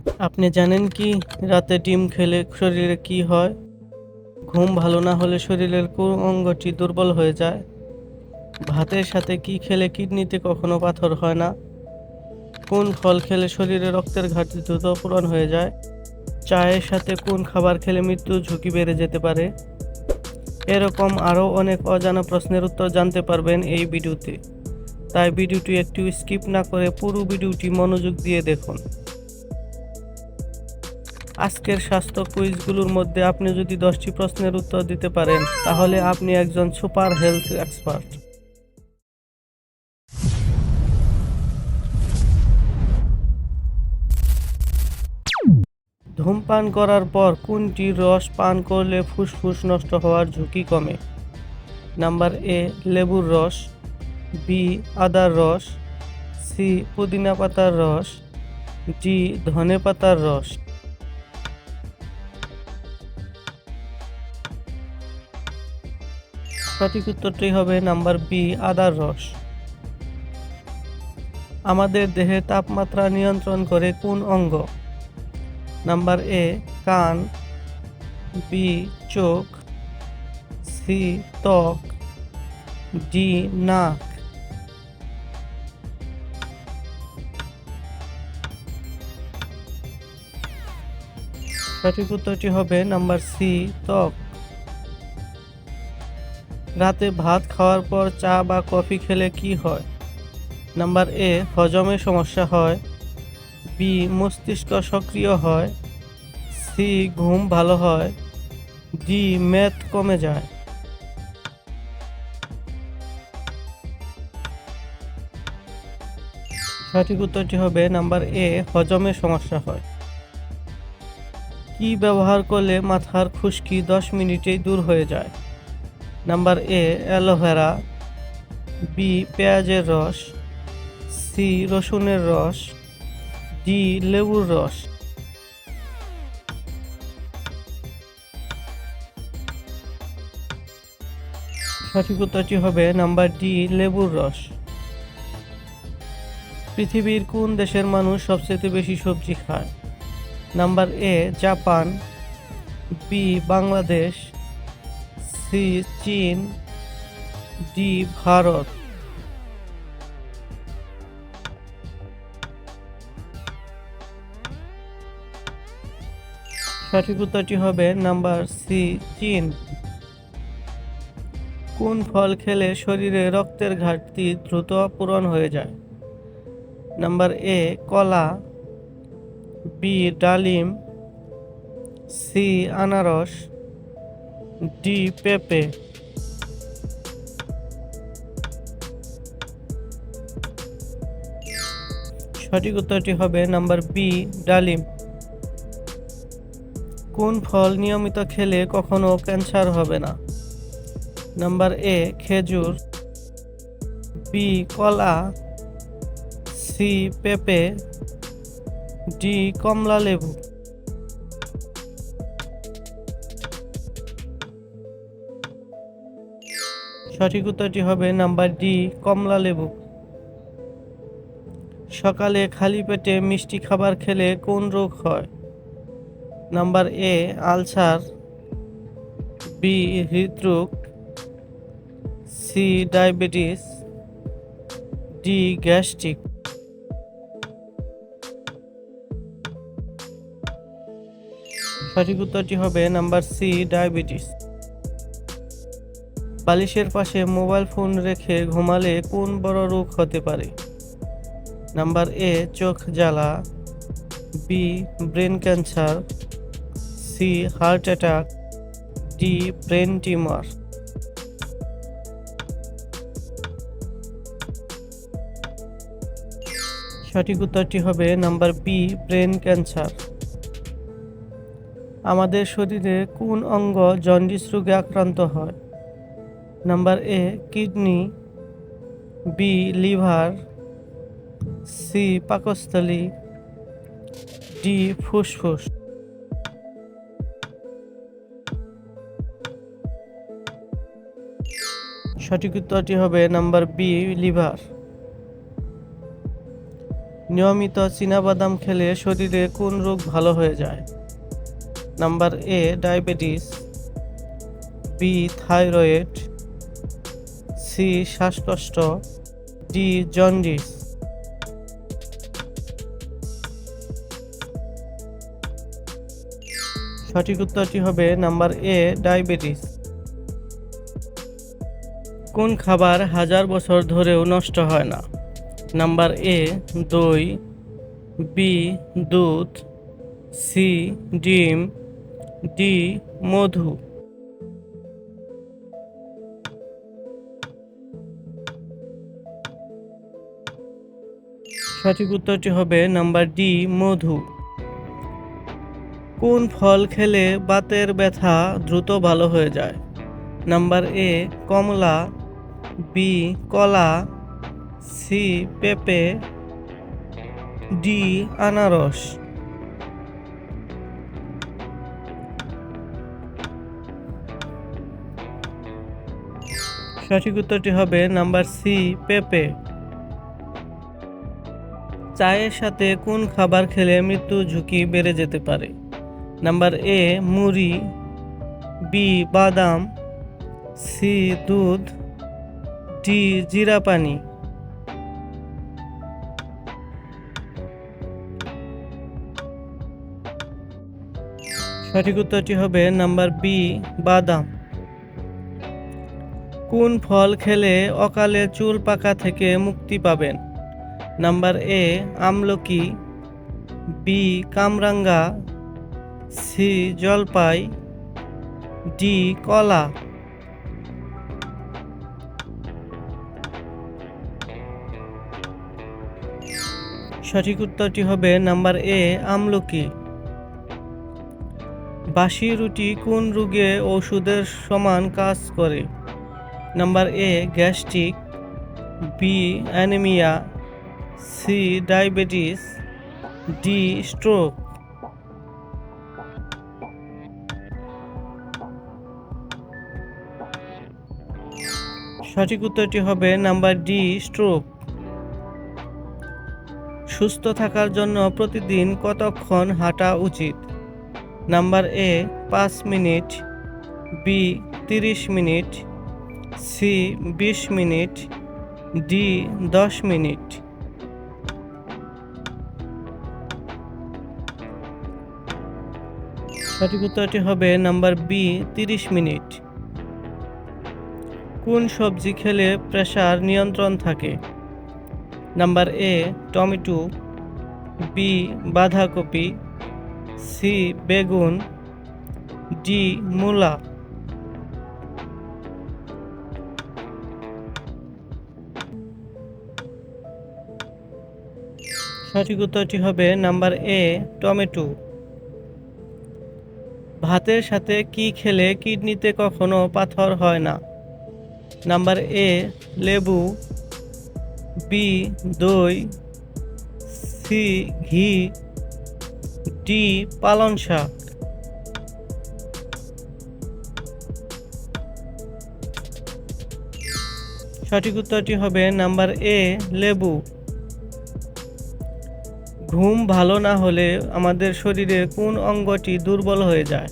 আপনি জানেন কি রাতে ডিম খেলে শরীরে কি হয়? ঘুম ভালো না হলে শরীরের কোন অঙ্গটি দুর্বল হয়ে যায়? ভাতের সাথে কি খেলে কিডনিতে কখনো পাথর হয় না? কোন ফল খেলে শরীরে রক্তের ঘাটতি দ্রুত পূরণ হয়ে যায়? চায়ের সাথে কোন খাবার খেলে মৃত্যুর ঝুঁকি বেড়ে যেতে পারে? এরকম আরও অনেক অজানা প্রশ্নের উত্তর জানতে পারবেন এই ভিডিওতে। তাই ভিডিওটি একটু স্কিপ না করে পুরো ভিডিওটি মনোযোগ দিয়ে দেখুন। আজকের স্বাস্থ্য কুইজগুলোর মধ্যে আপনি যদি 10টি প্রশ্নের উত্তর দিতে পারেন তাহলে আপনি একজন সুপার হেলথ এক্সপার্ট। ধূমপান করার পর কোনটি রস পান করলে ফুসফুস নষ্ট হওয়ার ঝুঁকি কমে? নাম্বার এ লেবুর রস, বি আদার রস, সি পুদিনা পাতার রস, ডি ধনে পাতার রস। সঠিক উত্তরটি হবে নাম্বার বি আদার রস। আমাদের দেহের তাপমাত্রা নিয়ন্ত্রণ করে কোন অঙ্গ? নাম্বার এ কান, বি চোখ, সি ত্বক, ডি নাক। সঠিক উত্তরটি হবে নাম্বার সি ত্বক। রাতে ভাত খাওয়ার পর চা বা কফি খেলে কি হয়? নাম্বার এ হজমে সমস্যা হয়, বি মস্তিষ্ক সক্রিয় হয়, সি ঘুম ভালো হয়, ডি মেদ কমে যায়। সঠিক উত্তরটি হবে নাম্বার এ হজমে সমস্যা হয়। কি ব্যবহার করলে মাথার খুশকি 10 মিনিটেই দূর হয়ে যায়? নাম্বার এ অ্যালোভেরা, বি পেঁয়াজের রস, সি রসুনের রস, ডি লেবুর রস। সঠিক উত্তরটি হবে নাম্বার ডি লেবুর রস। পৃথিবীর কোন দেশের মানুষ সবচেয়ে বেশি সবজি খায়? Number A Japan, B Bangladesh, C চীন, ডি ভারত। সঠিক উত্তরটি হবে নাম্বার সি চীন। কোন ফল খেলে শরীরে রক্তের ঘাটতি দ্রুত পূরণ হয়ে যায়? নাম্বার এ কলা, বি ডালিম, সি আনারস, ডি পেঁপে। সঠিক উত্তরটি হবে নাম্বার বি ডালিম। কোন ফল নিয়মিত খেলে কখনো ক্যান্সার হবে না? নাম্বার এ খেজুর, বি কলা, সি পেঁপে, ডি কমলা লেবু। সঠিক উত্তরটি হবে নাম্বার ডি কমলা লেবু। সকালে খালি পেটে মিষ্টি খাবার খেলে কোন রোগ হয়? নাম্বার এ আলসার, বি হৃদরোগ, সি ডায়াবেটিস, ডি গ্যাস্ট্রিক। সঠিক উত্তরটি হবে নাম্বার সি ডায়াবেটিস। বালিশের পাশে মোবাইল ফোন রেখে ঘুমালে কোন বড় রোগ হতে পারে? নাম্বার এ চোখ জ্বালা, B brain cancer, C heart attack, D brain tumour. সঠিক উত্তরটি হবে নাম্বার বি ব্রেন ক্যান্সার। আমাদের শরীরে কোন অঙ্গ জন্ডিস রোগে আক্রান্ত হয়? Number A kidney, B liver, C পাকস্থলী, ডি ফুসফুস। সঠিক উত্তরটি হবে নাম্বার বি লিভার। নিয়মিত চীনাবাদাম খেলে শরীরে কোন রোগ ভালো হয়ে যায়? Number A diabetes, B thyroid, C শ্বাসকষ্ট, ডি জন্ডিস। সঠিক উত্তরটি হবে নাম্বার এ ডায়াবেটিস। কোন খাবার হাজার বছর ধরেও নষ্ট হয় না? নাম্বার এ দই, বি দুধ, সি ডিম, ডি মধু। সঠিক উত্তরটি হবে নাম্বার ডি মধু। কোন ফল খেলে বাতের ব্যথা দ্রুত ভালো হয়ে যায়? নাম্বার এ কমলা, বি কলা, সি পেঁপে, ডি আনারস। সঠিক উত্তরটি হবে নাম্বার সি পেঁপে। চায়ের সাথে কোন খাবার খেলে মৃত্যু ঝুঁকি বেড়ে যেতে পারে? নাম্বার এ মুড়ি, বি বাদাম, সি দুধ, ডি জিরা পানি। সঠিক উত্তরটি হবে নাম্বার বি বাদাম। কোন ফল খেলে অকালে চুল পাকা থেকে মুক্তি পাবেন? নাম্বার এ আমলকি, বি কামরাঙ্গা, সি জলপাই, ডি কলা। সঠিক উত্তরটি হবে নাম্বার এ আমলকি। বাসি রুটি কোন রোগে ওষুধের সমান কাজ করে? Number A gastric, B anaemia, C diabetes, D stroke. সঠিক উত্তরটি হবে নাম্বার ডি স্ট্রোক। সুস্থ থাকার জন্য প্রতিদিন কতক্ষণ হাঁটা উচিত? Number A 5 minute, B 30 minute, C 20 minute, D 10 minute. সঠিক উত্তরটি হবে নাম্বার বি 30 মিনিট। কোন সবজি খেলে প্রেসার নিয়ন্ত্রণ থাকে? নাম্বার এ টমেটো, বি বাঁধাকপি, সি বেগুন, ডি মূলা। সঠিক উত্তরটি হবে নাম্বার এ টমেটো। ভাতের সাথে কি খেলে কিডনিতে কখনো পাথর হয় না? নাম্বার এ লেবু, বি দই, সি ঘি, ডি পালং শাক। সঠিক উত্তরটি হবে নাম্বার এ লেবু। ঘুম ভালো না হলে আমাদের শরীরে কোন অঙ্গটি দুর্বল হয়ে যায়?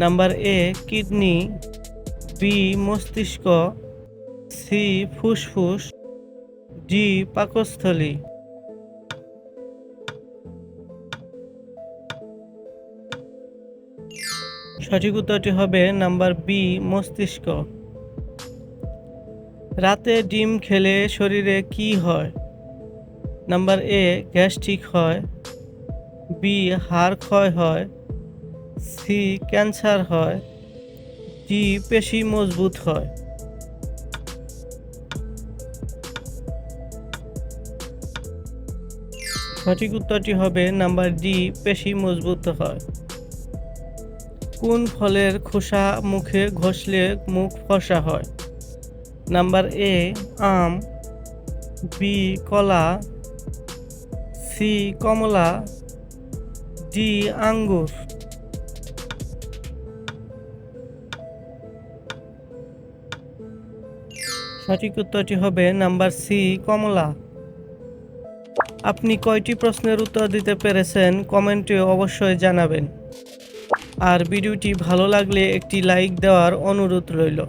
নাম্বার এ কিডনি, বি মস্তিষ্ক, সি ফুসফুস, ডি পাকস্থলী। সঠিক উত্তরটি হবে নাম্বার বি মস্তিষ্ক। রাতে ডিম খেলে শরীরে কি হয়? নাম্বার এ গ্যাস্ট্রিক হয়, বি হাড় ক্ষয় হয়, সি ক্যান্সার হয়, ডি পেশি মজবুত হয়। সঠিক উত্তরটি হবে নাম্বার ডি পেশি মজবুত হয়। কোন ফলের খোসা মুখে ঘষলে মুখ ফর্সা হয়? নাম্বার এ আম, বি কলা, সি কমলা, ডি আঙ্গুর। সঠিক উত্তরটি হবে নাম্বার সি কমলা। আপনি কয়টি প্রশ্নের উত্তর দিতে পেরেছেন কমেন্টে অবশ্যই জানাবেন। আর ভিডিওটি ভালো লাগলে একটি লাইক দেওয়ার অনুরোধ রইল।